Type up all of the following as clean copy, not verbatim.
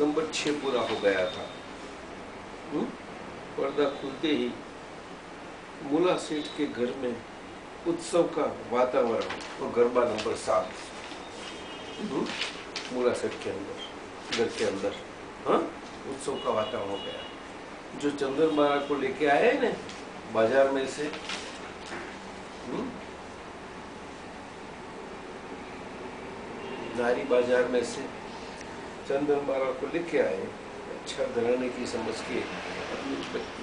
Number 6 पूरा हो गया था। पर्दा खुलते ही मूला सेठ के घर में उत्सव का वातावरण और गरबा नंबर 7 मूला सेठ के अंदर, घर के अंदर उत्सव का वातावरण हो गया। जो चंदन बारा को लेके आए ना बाजार में से, नारी बाजार में से चंदन बारा को लेके आए, अच्छा घराने की समझ के, अपनी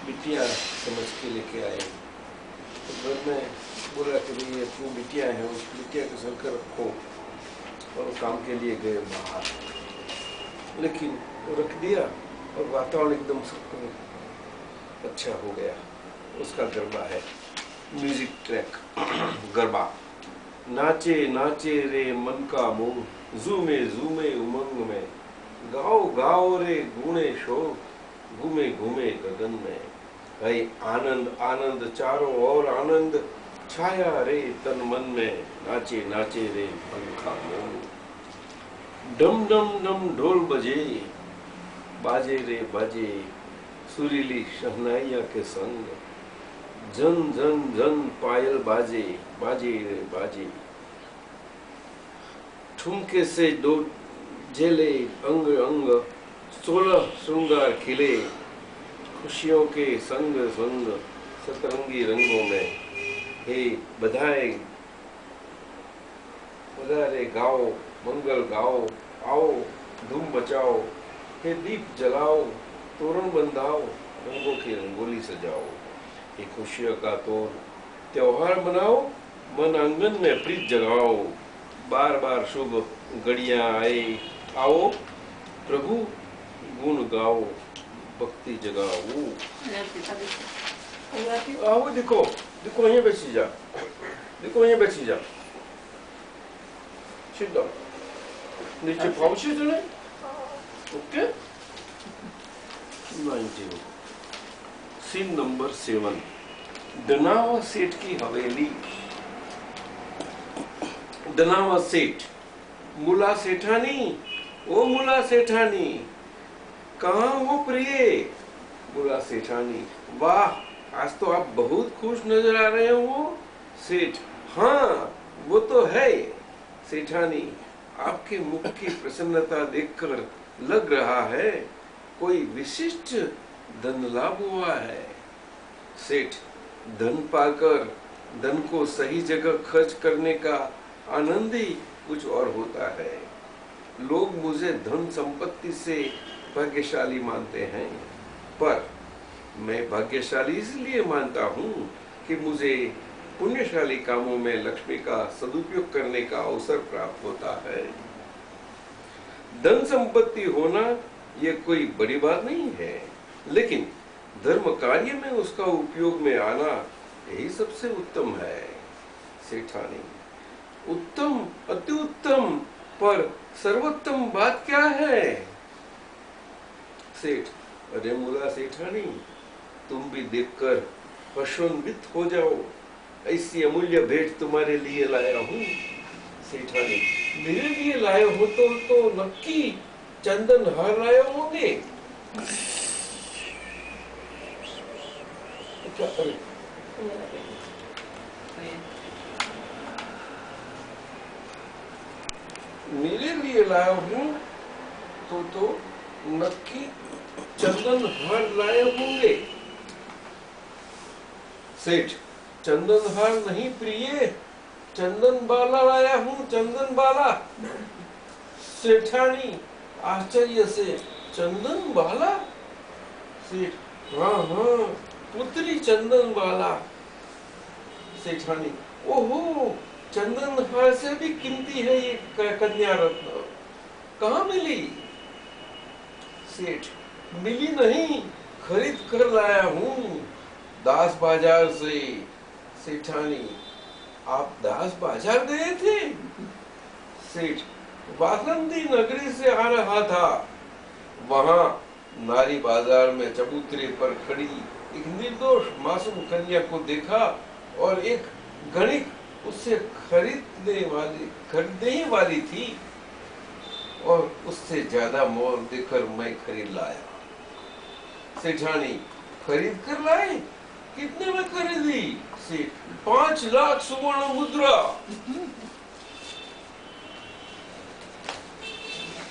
बिटिया समझ के लेके आए। तो घर में बोला कि भाई अपनी बिटिया है, उस बिटिया को संकर रखो, और वो काम के लिए गए बाहर, लेकिन वो रख दिया और वातावरण एकदम सबको अच्छा हो गया। उसका गरबा है, म्यूजिक ट्रैक गरबा। नाचे नाचे रे मन का मोह, झूमे झूमे उमंग में, गाओ गाओ रे गुणे शोर, घूमे घूमे गगन में। भाई आनंद आनंद चारों ओर आनंद छाया रे तन मन में, नाचे नाचे रे मन का मोह। डम डम डम ढोल बजे, बाजे रे बाजे सुरीली शहनाइया के संग, जन जन जन पायल बाजे, बाजे रे बाजे। ठुमके से दो जेले अंग अंग, 16 श्रृंगार खिले, खुशियों के संग संग सतरंगी रंगों में। हे बधाई बधारे गाओ, मंगल गाओ, आओ धूम मचाओ, हे दीप जलाओ, तोरण बंधाओ, रंगों की रंगोली सजाओ। ये खुशियों का त्योहार मनाओ, मन आंगन में प्रीत जगाओ। बार बार शुभ घड़ियां आए, आओ प्रभु गुण गाओ, भक्ति जगाओ। आओ देखो देखो, यहीं बैठी जा, देखो यहीं बैठी जा, sit down. नीचे पहुंचे चले, ओके। 19 सीन नंबर 7, दनावा सेठ की हवेली। दनावा सेठ, मूला सेठानी, ओ मूला सेठानी, कहाँ हो प्रिय? मूला सेठानी, वाह आज तो आप बहुत खुश नजर आ रहे हो। सेठ, हाँ वो तो है। सेठानी, आपके मुख की प्रसन्नता देखकर लग रहा है कोई विशिष्ट धन लाभ हुआ है। सेठ, धन पाकर धन को सही जगह खर्च करने का आनंद ही कुछ और होता है। लोग मुझे धन संपत्ति से भाग्यशाली मानते हैं, पर मैं भाग्यशाली इसलिए मानता हूँ कि मुझे पुण्यशाली कामों में लक्ष्मी का सदुपयोग करने का अवसर प्राप्त होता है। धन संपत्ति होना यह कोई बड़ी बात नहीं है, लेकिन धर्म कार्य में उसका उपयोग में आना यही सबसे उत्तम है। सेठानी, उत्तम अति उत्तम, पर सर्वोत्तम बात क्या है? सेठ, अरे मूला सेठानी, तुम भी देखकर हर्षोन्वित हो जाओ, ऐसी अमूल्य भेंट तुम्हारे लिए लाया हूँ। सेठानी, मेरे लिए लाए हो तो नक्की चंदन हार लाए होंगे। क्या करे? मेरे लिए लाया हूँ तो नक्की चंदन हार लाए होंगे। सेठ, चंदन हार नहीं प्रिय, चंदन बाला लाया हूँ, चंदन बाला। सेठानी आश्चर्य से, चंदन बाला? सेठ, हाँ हाँ पुत्री चंदन बाला। सेठानी, ओहो, चंदन हार से भी कीमती है ये कन्या रत्न, कहाँ मिली? सेठ, मिली नहीं, खरीद कर लाया हूँ दास बाजार से। सेठानी, आप दास बाजार गए थे? सेठ, वासंती नगरी से आ रहा था, वहां नारी बाजार में चबूतरे पर खड़ी एक निर्दोष मासूम कन्या को देखा और एक गणिक उससे खरीदने ही वाली थी। और उससे ज्यादा मोल देकर मैं खरीद लाया। सेठानी, खरीद कर लाए? कितने में खरीदी? सेठ, 5 लाख सुवर्ण मुद्रा।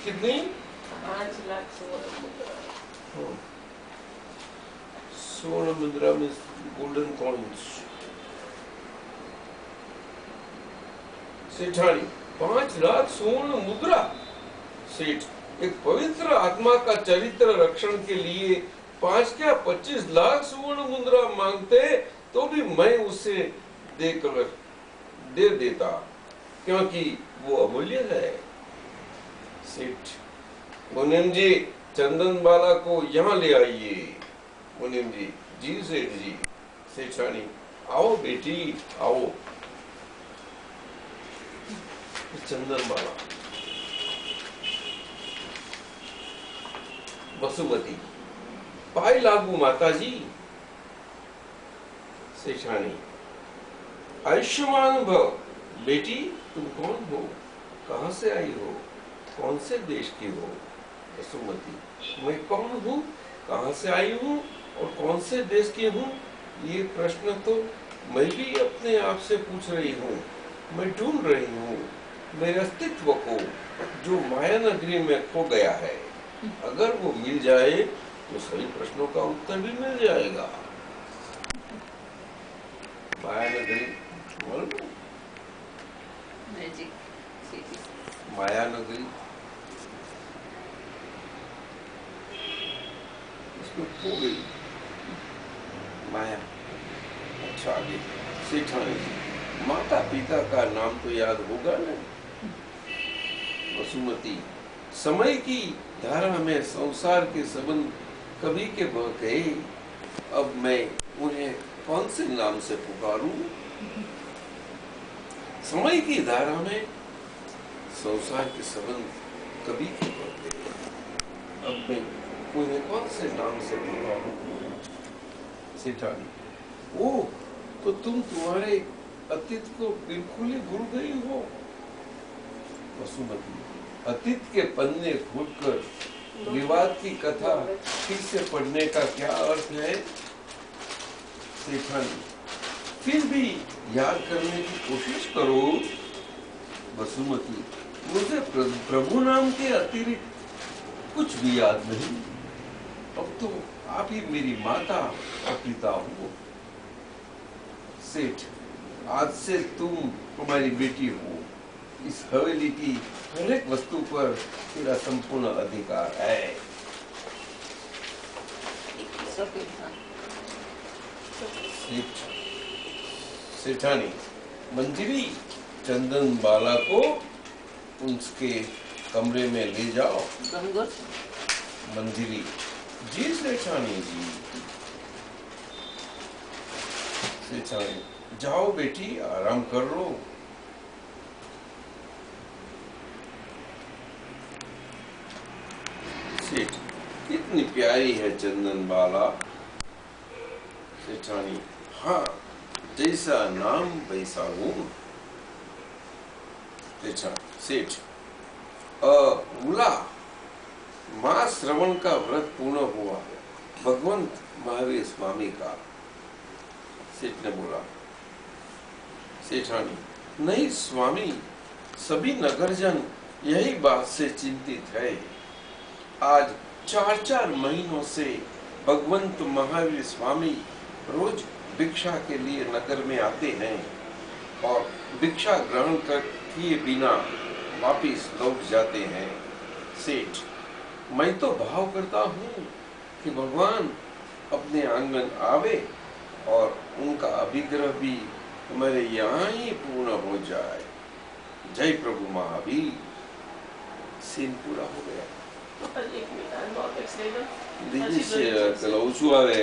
कितनी? 5 लाख सुवर्ण मुद्रा। स्वर्ण मुद्रा में गोल्डन कॉइन्स। सेठानी, 5 लाख स्वर्ण मुद्रा? सेठ, एक पवित्र आत्मा का चरित्र रक्षण के लिए 5 क्या 25 लाख स्वर्ण मुद्रा मांगते तो भी मैं उसे देकर दे देता, क्योंकि वो अमूल्य है। सेठ, मुनीम जी, चंदन बाला को यहाँ ले आइए। मुनीम जी, जी सेठ जी। सेठानी, आओ बेटी आओ। चंदन बाला। वसुमती, पाई लागू माता जी। सेठानी, आयुष्मान भव। बेटी, तुम कौन हो? कहां से आई हो? कौन से देश की हो? वसुमती, मैं कौन हूँ, कहां से आई हूँ और कौन से देश की हूँ? ये प्रश्न तो मैं भी अपने आप से पूछ रही हूँ। मैं ढूंढ रही हूँ मेरे अस्तित्व को, जो माया नगरी में खो गया है। अगर वो मिल जाए तो सभी प्रश्नों का उत्तर भी मिल जाएगा। माया नगरी मैजिक सिटी। माया नगरी इसमें खो गई माया। अच्छा, आगे। सेठानी, माता पिता का नाम तो याद होगा ना? वसुमती, समय की धारा में संसार के संबंध कभी के बह गए, अब मैं उन्हें कौन से नाम से पुकारूं? समय की धारा में संसार के संबंध कभी के बह गए, अब मैं उन्हें कौन से नाम से पुकारूं? सेठानी, ओह, तो तुम तुम्हारे अतीत को बिल्कुल ही भूल गई हो। वसुमती, अतीत के पन्ने खोलकर विवाद की कथा फिर से पढ़ने का क्या अर्थ है? सेठानी, फिर भी याद करने की कोशिश करो। वसुमती, मुझे प्रभु नाम के अतिरिक्त कुछ भी याद नहीं। अब तो आप ही मेरी माता और पिता हो। सेठ, आज से तुम हमारी बेटी हो। इस हवेली की हर एक वस्तु पर तेरा संपूर्ण अधिकार है। सेठानी, मंजरी, चंदन बाला को उसके कमरे में ले जाओ। मंजरी, जी सेठानी जी। सेठानी, जाओ बेटी, आराम कर लो। सेठ, कितनी प्यारी है चंदन बाला। सेठानी, हाँ, जैसा नाम वैसा हूँ। सेठ, मुला, माँ श्रवण का व्रत पूर्ण हुआ है, भगवंत महावीर स्वामी का। सेठ ने बोला। सेठानी, नहीं स्वामी, सभी नगरजन यही बात से चिंतित है। आज 4-4 महीनों से भगवंत महावीर स्वामी रोज भिक्षा के लिए नगर में आते हैं और भिक्षा ग्रहण कर किए बिना वापिस लौट जाते हैं। सेठ, मैं तो भाव करता हूँ कि भगवान अपने आंगन आवे और उनका अभिग्रह भी हमारे यहाँ ही पूर्ण हो जाए। जय प्रभु महावीर। सीन पूरा हो गया। klausiu ale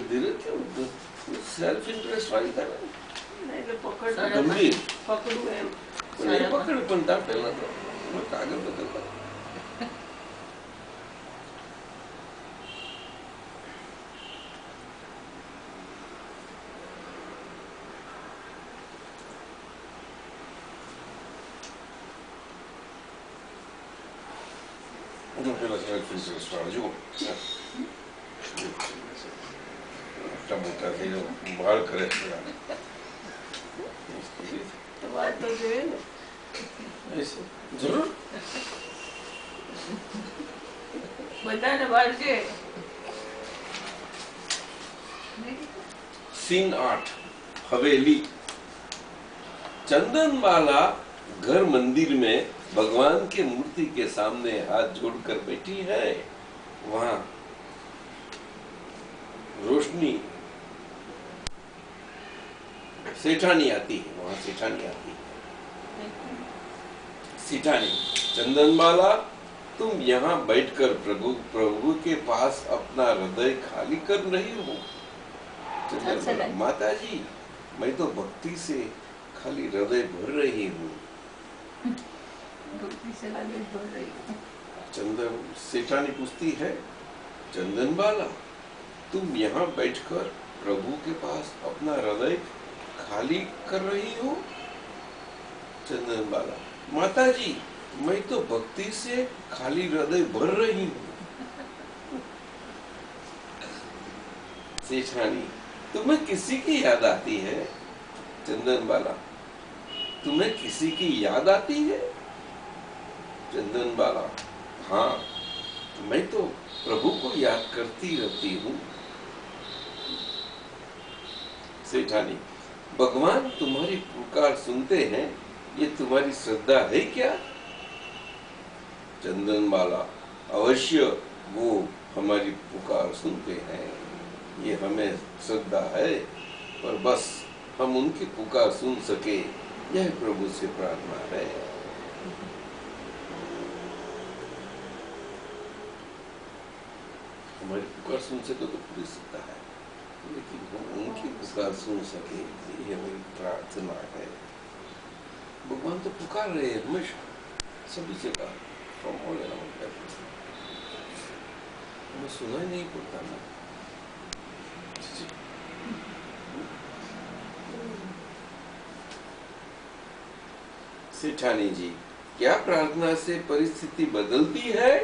धीरे सेल्फ इंटरेस्ट वाली था ना गंभीर पकड़ पण आपल्याला कागद बदलता Pela característica sexual de homem. Está montado aí, mal cresce lá. तो बात तो जो है ना ऐसे जरूर बताने बाहर के सीन 8 हवेली। चंदनबाला घर मंदिर में भगवान के मूर्ति के सामने हाथ जोड़कर बैठी है। वहां रोशनी सेठानी आती है। वहां सेठानी आती है। सेठानी, चंदनबाला तुम यहाँ बैठकर प्रभु के पास अपना हृदय खाली कर रही हो। चंदनबाला, माता जी मैं तो भक्ति से खाली हृदय भर रही हूँ। चंदन सेठानी पूछती है, चंदनबाला तुम यहाँ बैठकर प्रभु के पास अपना हृदय खाली कर रही हो। चंदनबाला, माता जी मैं तो भक्ति से खाली हृदय भर रही हूँ। सेठानी, तुम्हें किसी की याद आती है? चंदनबाला, तुम्हें किसी की याद आती है? चंदनबाला, हाँ मैं तो प्रभु को याद करती रहती हूँ। सेठानी, भगवान तुम्हारी पुकार सुनते हैं, ये तुम्हारी श्रद्धा है क्या? चंदनबाला, अवश्य वो हमारी पुकार सुनते हैं, ये हमें श्रद्धा है, पर बस हम उनकी पुकार सुन सके यह प्रभु से प्रार्थना है। हमारी पुकार सुन सके तो पूरी श्रद्धा है, लेकिन हम उनकी पुकार सुन सके ये हमारी प्रार्थना है। भगवान तो पुकार रहे हैं हमेशा, सभी जगह, हमें सुना ही नहीं पड़ता ना। सेठानी जी, क्या प्रार्थना से परिस्थिति बदलती है?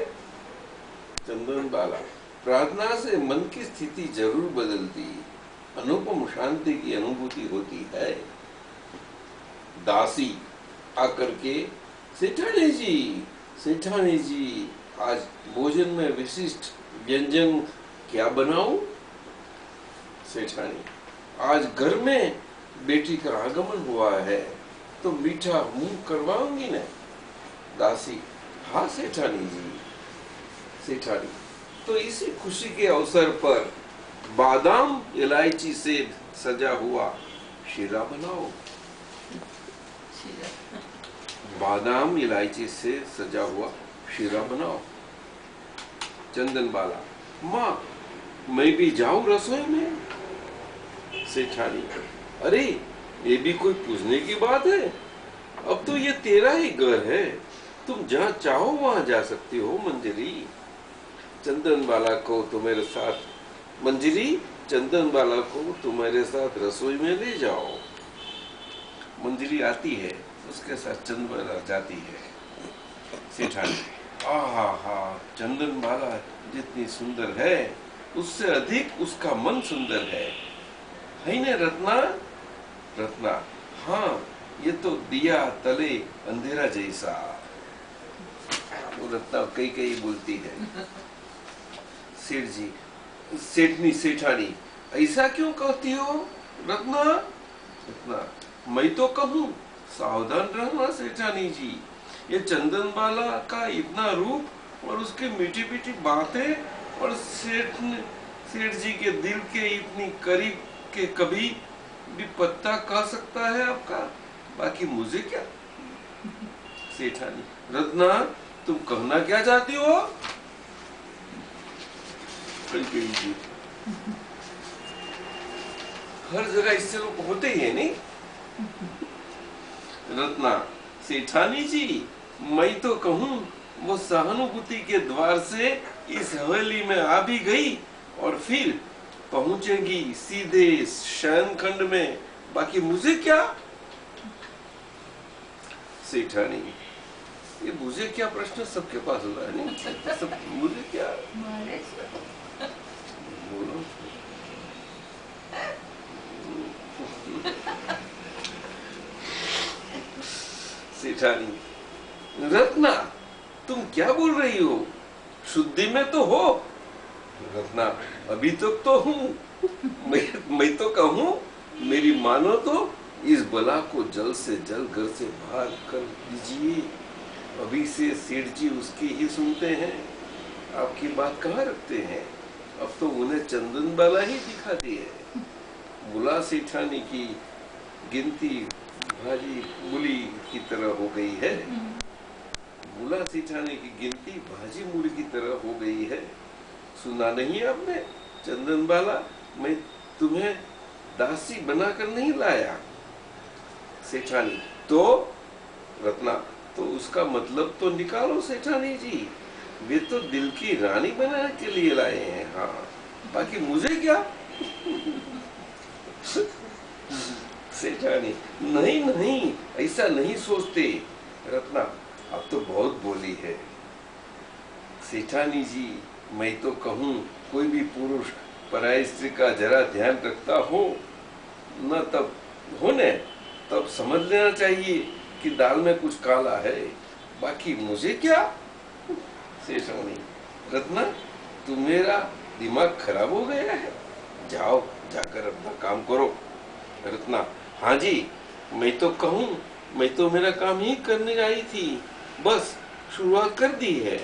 चंदनबाला, प्रार्थना से मन की स्थिति जरूर बदलती, अनुपम शांति की अनुभूति होती है। दासी आकर के, सेठानी जी आज भोजन में विशिष्ट व्यंजन क्या बनाऊं? सेठानी, आज घर में बेटी का आगमन हुआ है तो मीठा मुंह करवाऊंगी ना। दासी, हाँ सेठानी जी। सेठानी, तो इसी खुशी के अवसर पर बादाम इलायची से सजा हुआ शीरा बनाओ। बादाम इलायची से सजा हुआ शीरा बनाओ। चंदनबाला, माँ मैं भी जाऊं रसोई में? सेठानी, अरे ये भी कोई पूछने की बात है, अब तो ये तेरा ही घर है, तुम जहाँ चाहो वहां जा सकती हो। मंजरी, चंदनबाला को तुम्हारे साथ, मंजरी चंदनबाला को तुम्हारे साथ रसोई में ले जाओ। मंजरी आती है, उसके साथ चंदनबाला जाती है। सेठानी, आहा, चंदनबाला जितनी सुंदर है उससे अधिक उसका मन सुंदर है ना रत्ना? रत्ना, हाँ ये तो दिया तले अंधेरा जैसा। वो रत्ना कई कई बोलती है। सेठ जी, सेठानी, ऐसा क्यों कहती हो रत्ना? रत्ना, मैं तो कहूँ सावधान रहना सेठानी जी, ये चंदनबाला का इतना रूप और उसकी मीठी मीठी बातें और सेठ जी के दिल के इतनी करीब के कभी भी पत्ता कह सकता है आपका, बाकी मुझे क्या? सेठानी, रत्ना तुम कहना क्या चाहती हो? जी, हर जगह इससे लोग होते ही है नहीं? रत्ना, सेठानी जी मैं तो कहूँ वो सहानुभूति के द्वार से इस हवेली में आ भी गई और फिर पहुंचेगी सीधे शयन खंड में, बाकी मुझे क्या? सेठानी, ये मुझे क्या प्रश्न सबके पास होता है नहीं सब मुझे क्या बोलो सेठानी रत्ना तुम क्या बोल रही हो शुद्धि में तो हो रत्ना अभी तक तो हूँ मैं तो कहूँ मेरी मानो तो इस बला को जल्द से जल्द घर से बाहर कर दीजिए अभी से सेठ जी उसकी ही सुनते हैं आपकी बात कहाँ रखते हैं अब तो उन्हें चंदन बाला ही दिखाती है मुला सेठानी की गिनती भाजी मूली की तरह हो गई है मुला सेठानी की गिनती भाजी मूली की तरह हो गई है सुना नहीं आपने चंदन बाला मैं तुम्हें दासी बनाकर नहीं लाया सेठानी तो रत्ना तो उसका मतलब तो निकालो सेठानी जी वे तो दिल की रानी बनाने के लिए लाए हैं हाँ बाकी मुझे क्या सेठानी नहीं नहीं ऐसा नहीं सोचते रत्ना अब तो बहुत बोली है सेठानी जी मैं तो कहूँ कोई भी पुरुष पराई स्त्री का जरा ध्यान रखता हो न तब होने तब समझ लेना चाहिए कि दाल में कुछ काला है बाकी मुझे क्या सेठानी रत्ना तुम मेरा दिमाग खराब हो गया है जाओ जाकर अपना काम करो रत्ना हाँ जी मैं तो कहूँ मैं तो मेरा काम ही करने आई थी बस शुरुआत कर दी है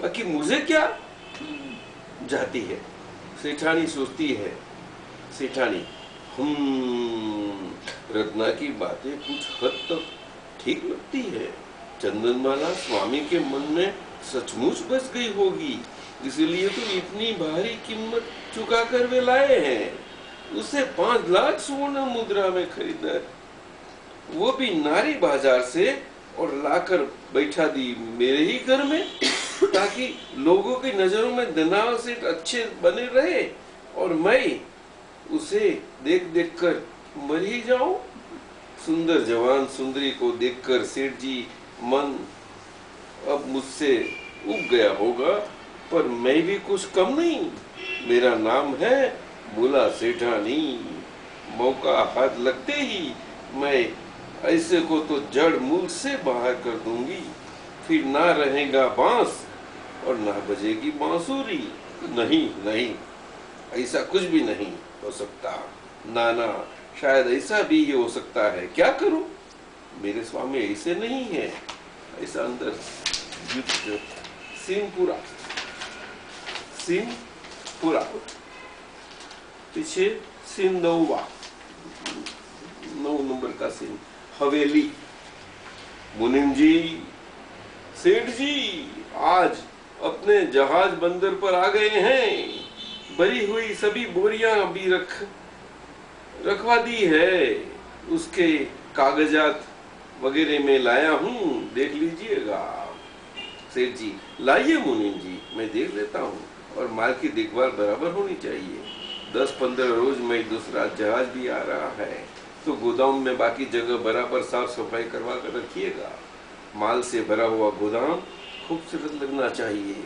बाकी मुझे क्या जाती है सेठानी सोचती है सेठानी रत्ना की बातें कुछ हद तक ठीक लगती है चंदनमाला स्वामी के मन में सचमुच बस गई होगी इसीलिए तो इतनी भारी कीमत चुका कर वे लाए हैं उसे 5 लाख स्वर्ण मुद्रा में खरीदा वो भी नारी बाजार से और लाकर बैठा दी मेरे ही घर में ताकि लोगों की नजरों में दिनाव से अच्छे बने रहे और मैं उसे देख देख कर मर ही जाऊं सुंदर जवान सुंदरी को देखकर सेठ जी मन अब मुझसे उब गया होगा पर मैं भी कुछ कम नहीं मेरा नाम है मुला सेठानी मौका हाथ लगते ही मैं ऐसे को तो जड़ मूल से बाहर कर दूंगी फिर ना रहेगा बांस और ना बजेगी बांसुरी नहीं नहीं ऐसा कुछ भी नहीं हो सकता ना ना शायद ऐसा भी ये हो सकता है क्या करूं मेरे स्वामी ऐसे नहीं है ऐसा अंदर सिंहपुरा पीछे सिंधौवा 9 नंबर का सिंह हवेली मुनिम जी सेठ जी आज अपने जहाज बंदर पर आ गए हैं भरी हुई सभी बोरियां भी रखवा दी है उसके कागजात वगैरह में लाया हूँ देख लीजिएगा सेठ जी लाइए मुनिम जी मैं देख लेता हूँ और माल की देखभाल बराबर होनी चाहिए 10-15 रोज में दूसरा जहाज भी आ रहा है तो गोदाम में बाकी जगह बराबर साफ सफाई करवा कर रखिएगा माल से भरा हुआ गोदाम खूबसूरत लगना चाहिए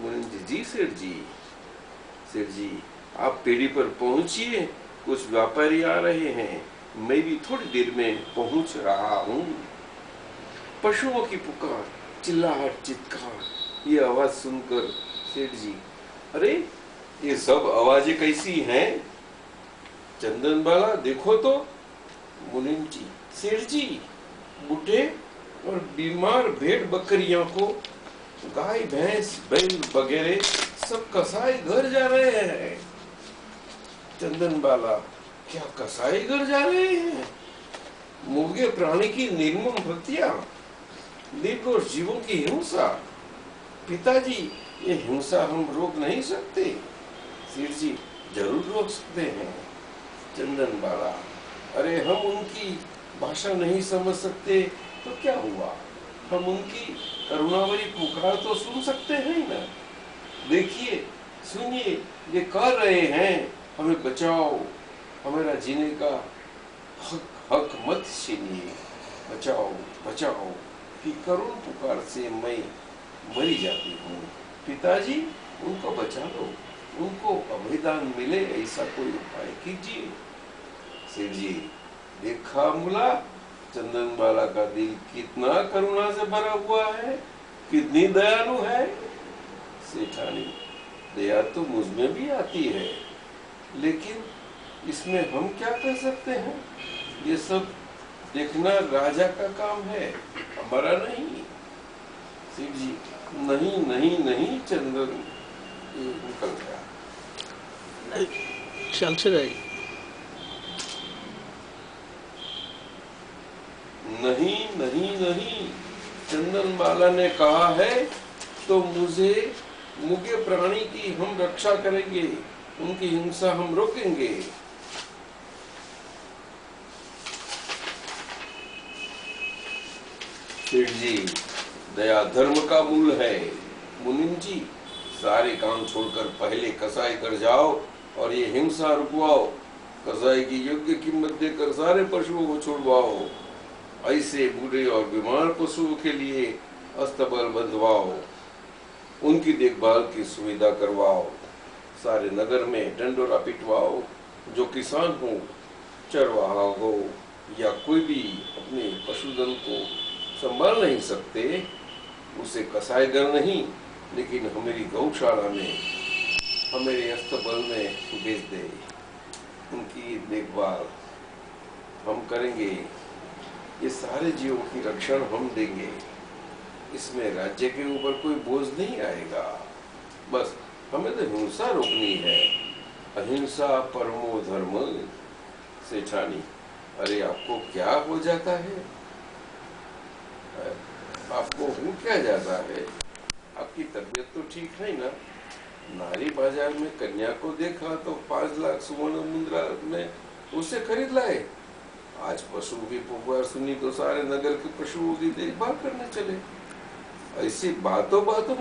मुनिम जी जी सेठ जी आप पेड़ी पर पहुंचिए कुछ व्यापारी आ रहे हैं मैं भी थोड़ी देर में पहुंच रहा हूँ पशुओं की पुकार चिल्लाहट चित्कार ये आवाज सुनकर सेठ जी अरे ये सब आवाजें कैसी हैं चंदन बाला देखो तो मुनिम जी सेठ जी बूढ़े और बीमार भेड़ बकरियों को गाय भैंस बैल वगैरह सब कसाई घर जा रहे हैं चंदन बाला क्या कसाई घर जा रहे हैं मुर्गे प्राणी की निर्मम हत्या निर्दोष जीवों की हिंसा पिताजी ये हिंसा हम रोक नहीं सकते सेठ जी जरूर रोक सकते हैं चंदन बाला अरे हम उनकी भाषा नहीं समझ सकते तो क्या हुआ हम उनकी करुणावरी पुकार तो सुन सकते हैं ना देखिए सुनिए ये कह रहे हैं हमें बचाओ हमारा जीने का हक मत छीनिए बचाओ बचाओ कि करुण पुकार से मैं मरी जाती हूँ। पिताजी, उनको बचा लो, उनको अभयदान मिले ऐसा कोई उपाय कीजिए। सेठ जी, देखा मुला, चंदनबाला का दिल कितना करुणा से भरा हुआ है, कितनी दयालु है। सेठानी, दया तो मुझ में भी आती है, लेकिन इसमें हम क्या कर सकते हैं? ये सब देखना राजा का काम है, हमारा नहीं। शिव जी, नहीं नहीं नहीं, चंदन निकल गया। चल से रही। नहीं नहीं नहीं, चंदनबाला ने कहा है तो मुझे प्राणी की हम रक्षा करेंगे, उनकी हिंसा हम रोकेंगे। सेठ जी, दया धर्म का मूल है। मुनिम जी, सारे काम छोड़कर पहले कसाई कर जाओ और ये हिंसा रुकवाओ। कसाई की योग्य कीमत देकर सारे पशुओं को छुड़वाओ। ऐसे बूढ़े और बीमार पशुओं के लिए अस्तबल बंधवाओ, उनकी देखभाल की सुविधा करवाओ। सारे नगर में डंडोरा पिटवाओ। जो किसान हो, चरवाहा हो या कोई भी अपने पशुधन को संभाल नहीं सकते, उसे कसाईगर नहीं, लेकिन हमारी गौशाला में, हमारे अस्तबल में भेज दे। उनकी देखभाल हम करेंगे। ये सारे जीवों की रक्षण हम देंगे। इसमें राज्य के ऊपर कोई बोझ नहीं आएगा। बस हमें तो हिंसा रोकनी है। अहिंसा परमो धर्म। सेठानी, अरे आपको क्या हो जाता है? आपको हो क्या जाता है? आपकी तबीयत तो ठीक है ना? नारी बाजार में कन्या को देखा तो 5 लाख सुवर्ण मुद्रा में उसे खरीद लाए। आज पशु की पुकार सुनी तो सारे नगर के पशुओं की देखभाल करने चले। ऐसी बातों बातों में